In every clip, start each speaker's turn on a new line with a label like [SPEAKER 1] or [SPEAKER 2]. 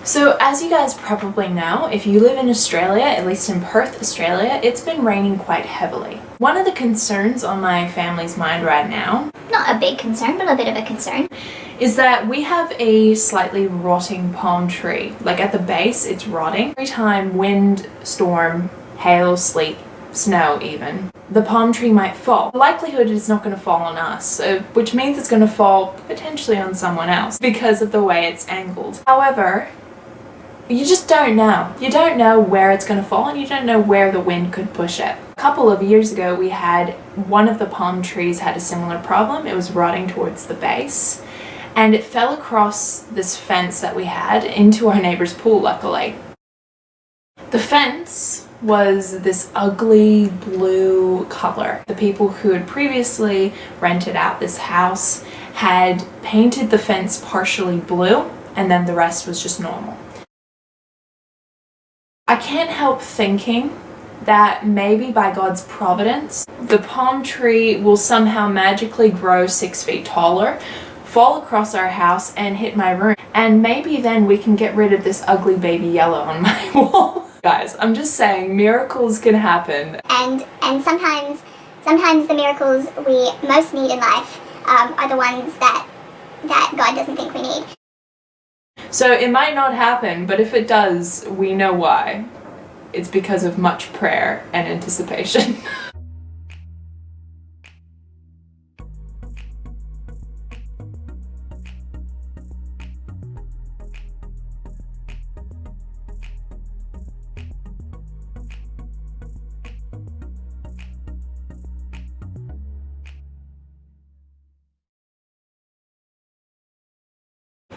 [SPEAKER 1] So as you guys probably know, if you live in Australia, at least in Perth, Australia, it's been raining quite heavily. One of the concerns on my family's mind right now,
[SPEAKER 2] not a big concern, but a bit of a concern,
[SPEAKER 1] is that we have a slightly rotting palm tree. Like at the base, it's rotting. Every time wind, storm, hail, sleet, snow even, the palm tree might fall. The likelihood is not going to fall on us, which means it's going to fall potentially on someone else because of the way it's angled. However, you just don't know. You don't know where it's going to fall, and you don't know where the wind could push it. A couple of years ago, we had one of the palm trees had a similar problem. It was rotting towards the base, and it fell across this fence that we had into our neighbor's pool, luckily. The fence was this ugly blue color. The people who had previously rented out this house had painted the fence partially blue, and then the rest was just normal. I can't help thinking that maybe by God's providence, the palm tree will somehow magically grow 6 feet taller, fall across our house and hit my room, and maybe then we can get rid of this ugly baby yellow on my wall. Guys, I'm just saying, miracles can happen.
[SPEAKER 2] And sometimes the miracles we most need in life are the ones that God doesn't think we need.
[SPEAKER 1] So it might not happen, but if it does, we know why. It's because of much prayer and anticipation.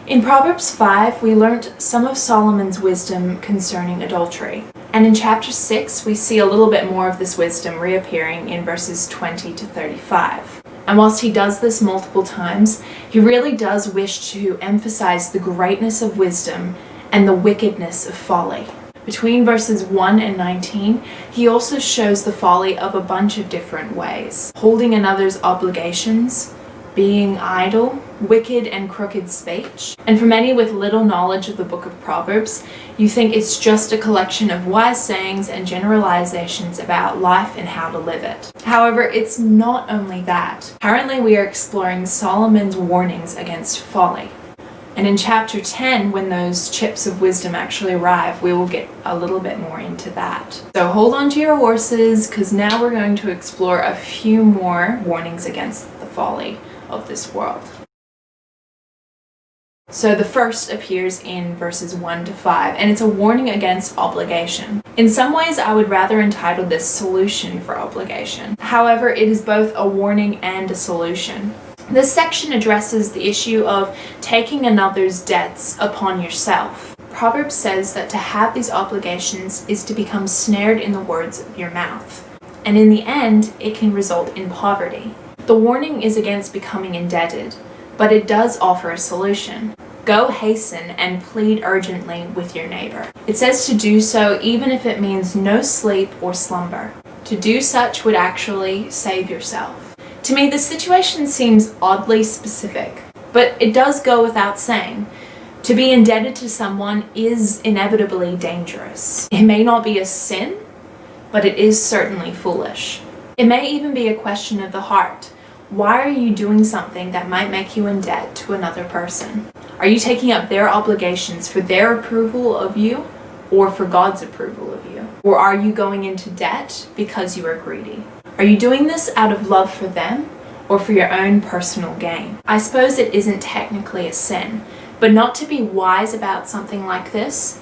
[SPEAKER 1] In Proverbs 5, we learnt some of Solomon's wisdom concerning adultery. And in chapter 6, we see a little bit more of this wisdom reappearing in verses 20 to 35. And whilst he does this multiple times, he really does wish to emphasize the greatness of wisdom and the wickedness of folly. Between verses 1 and 19, he also shows the folly of a bunch of different ways. Holding another's obligations, being idle, wicked and crooked speech. And for many with little knowledge of the book of Proverbs, you think it's just a collection of wise sayings and generalizations about life and how to live it. However, it's not only that. Currently, we are exploring Solomon's warnings against folly. And in chapter 10, when those chips of wisdom actually arrive, we will get a little bit more into that. So hold on to your horses, because now we're going to explore a few more warnings against the folly of this world. So the first appears in verses 1 to 5, and it's a warning against obligation. In some ways, I would rather entitle this Solution for Obligation. However, it is both a warning and a solution. This section addresses the issue of taking another's debts upon yourself. Proverbs says that to have these obligations is to become snared in the words of your mouth. And in the end, it can result in poverty. The warning is against becoming indebted, but it does offer a solution. Go hasten and plead urgently with your neighbor. It says to do so even if it means no sleep or slumber. To do such would actually save yourself. To me, this situation seems oddly specific, but it does go without saying. To be indebted to someone is inevitably dangerous. It may not be a sin, but it is certainly foolish. It may even be a question of the heart. Why are you doing something that might make you in debt to another person? Are you taking up their obligations for their approval of you or for God's approval of you? Or are you going into debt because you are greedy? Are you doing this out of love for them or for your own personal gain? I suppose it isn't technically a sin, but not to be wise about something like this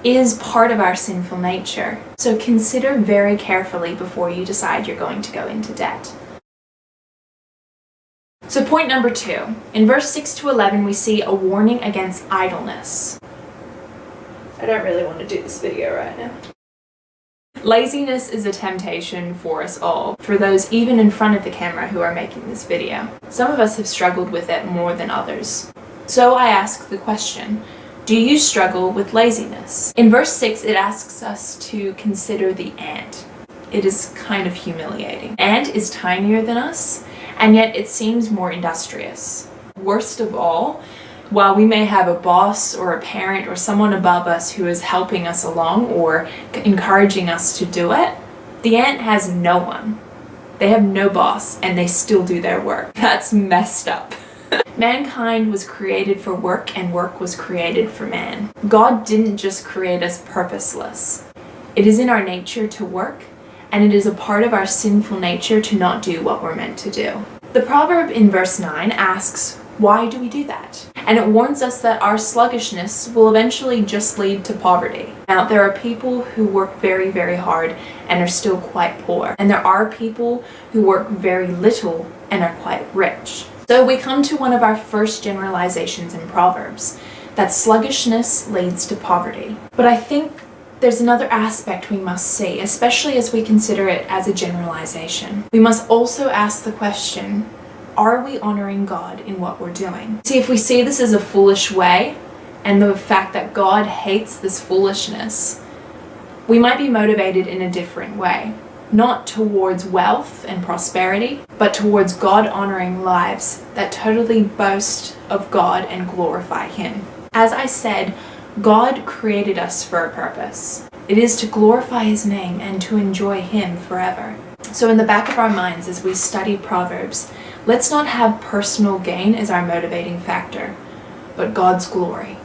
[SPEAKER 1] is part of our sinful nature. So consider very carefully before you decide you're going to go into debt. So point number 2. In verse 6 to 11, we see a warning against idleness. I don't really want to do this video right now. Laziness is a temptation for us all, for those even in front of the camera who are making this video. Some of us have struggled with it more than others. So I ask the question, do you struggle with laziness? In verse 6, it asks us to consider the ant. It is kind of humiliating. Ant is tinier than us, and yet it seems more industrious. Worst of all, While we may have a boss or a parent or someone above us who is helping us along or encouraging us to do it, the ant has no one. They have no boss and they still do their work. That's messed up. Mankind was created for work and work was created for man. God didn't just create us purposeless. It is in our nature to work, and it is a part of our sinful nature to not do what we're meant to do. The proverb in verse 9 asks, why do we do that? And it warns us that our sluggishness will eventually just lead to poverty. Now, there are people who work very, very hard and are still quite poor. And there are people who work very little and are quite rich. So we come to one of our first generalizations in Proverbs, that sluggishness leads to poverty. But I think there's another aspect we must see, especially as we consider it as a generalization. We must also ask the question, are we honoring God in what we're doing? See, if we see this as a foolish way, and the fact that God hates this foolishness, we might be motivated in a different way. Not towards wealth and prosperity, but towards God-honoring lives that totally boast of God and glorify Him. As I said, God created us for a purpose. It is to glorify His name and to enjoy Him forever. So in the back of our minds as we study Proverbs, let's not have personal gain as our motivating factor, but God's glory.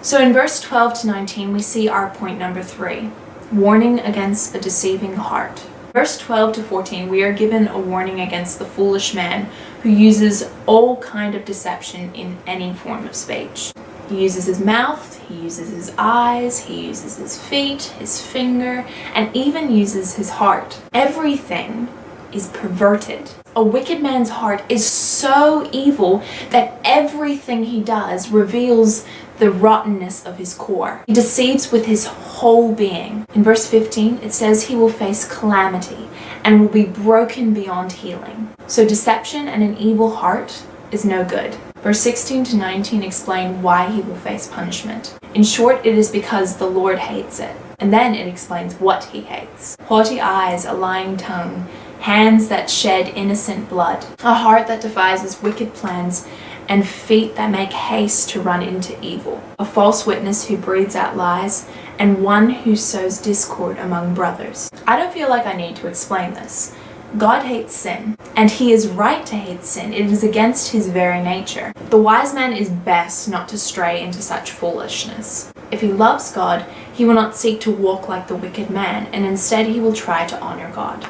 [SPEAKER 1] So in verse 12 to 19, we see our point number 3. Warning against a deceiving heart. Verse 12 to 14, we are given a warning against the foolish man who uses all kind of deception in any form of speech. He uses his mouth, he uses his eyes, he uses his feet, his finger, and even uses his heart. Everything is perverted. A wicked man's heart is so evil that everything he does reveals the rottenness of his core. He deceives with his whole being. In verse 15, it says he will face calamity and will be broken beyond healing. So deception and an evil heart is no good. Verse 16 to 19 explain why he will face punishment. In short, it is because the Lord hates it. And then it explains what he hates. Haughty eyes, a lying tongue, hands that shed innocent blood, a heart that devises wicked plans, and feet that make haste to run into evil, a false witness who breathes out lies, and one who sows discord among brothers. I don't feel like I need to explain this. God hates sin, and He is right to hate sin. It is against His very nature. The wise man is best not to stray into such foolishness. If he loves God, he will not seek to walk like the wicked man, and instead he will try to honor God.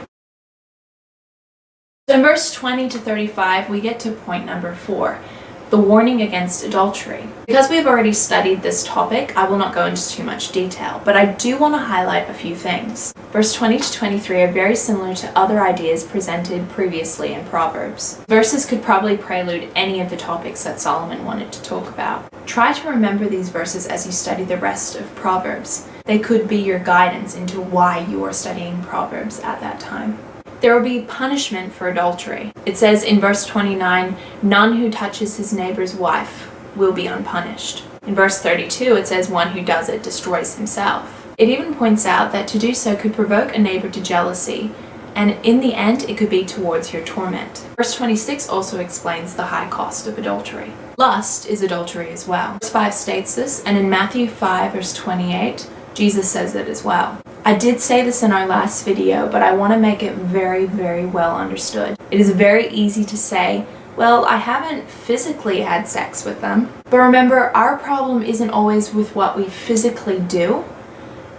[SPEAKER 1] So in verse 20 to 35, we get to point number 4. The warning against adultery. Because we've already studied this topic, I will not go into too much detail, but I do want to highlight a few things. Verse 20 to 23 are very similar to other ideas presented previously in Proverbs. Verses could probably prelude any of the topics that Solomon wanted to talk about. Try to remember these verses as you study the rest of Proverbs. They could be your guidance into why you are studying Proverbs at that time. There will be punishment for adultery. It says in verse 29, none who touches his neighbor's wife will be unpunished. In verse 32, it says one who does it destroys himself. It even points out that to do so could provoke a neighbor to jealousy, and in the end, it could be towards your torment. Verse 26 also explains the high cost of adultery. Lust is adultery as well. Verse 5 states this, and in Matthew 5, verse 28, Jesus says it as well. I did say this in our last video, but I want to make it very, very well understood. It is very easy to say, well, I haven't physically had sex with them. But remember, our problem isn't always with what we physically do,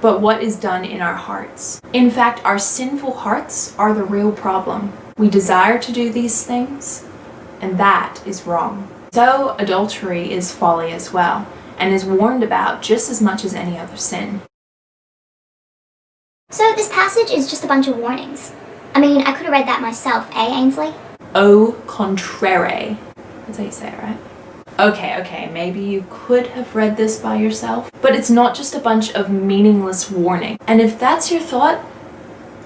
[SPEAKER 1] but what is done in our hearts. In fact, our sinful hearts are the real problem. We desire to do these things, and that is wrong. So adultery is folly as well, and is warned about just as much as any other sin.
[SPEAKER 2] So this passage is just a bunch of warnings. I mean, I could have read that myself, Ainsley?
[SPEAKER 1] Au contraire. That's how you say it, right? Okay, maybe you could have read this by yourself, but it's not just a bunch of meaningless warning. And if that's your thought,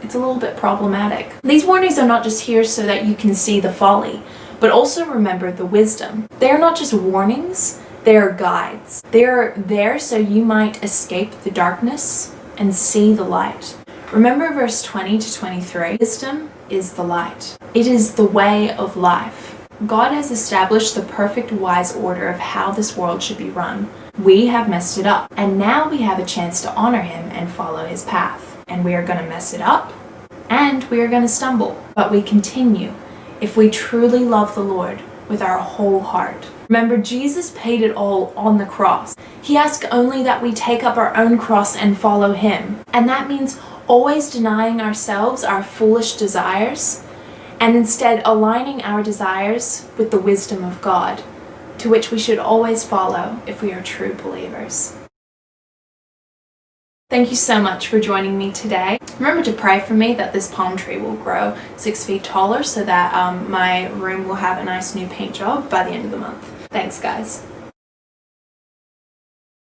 [SPEAKER 1] it's a little bit problematic. These warnings are not just here so that you can see the folly, but also remember the wisdom. They are not just warnings, they are guides. They are there so you might escape the darkness and see the light. Remember verse 20 to 23. Wisdom is the light. It is the way of life. God has established the perfect wise order of how this world should be run. We have messed it up, and now we have a chance to honor him and follow his path. And we are going to mess it up, and we are going to stumble, but we continue if we truly love the Lord with our whole heart. Remember, Jesus paid it all on the cross. He asks only that we take up our own cross and follow him. And that means always denying ourselves our foolish desires, and instead aligning our desires with the wisdom of God, to which we should always follow if we are true believers. Thank you so much for joining me today. Remember to pray for me that this palm tree will grow 6 feet taller so that my room will have a nice new paint job by the end of the month. Thanks, guys.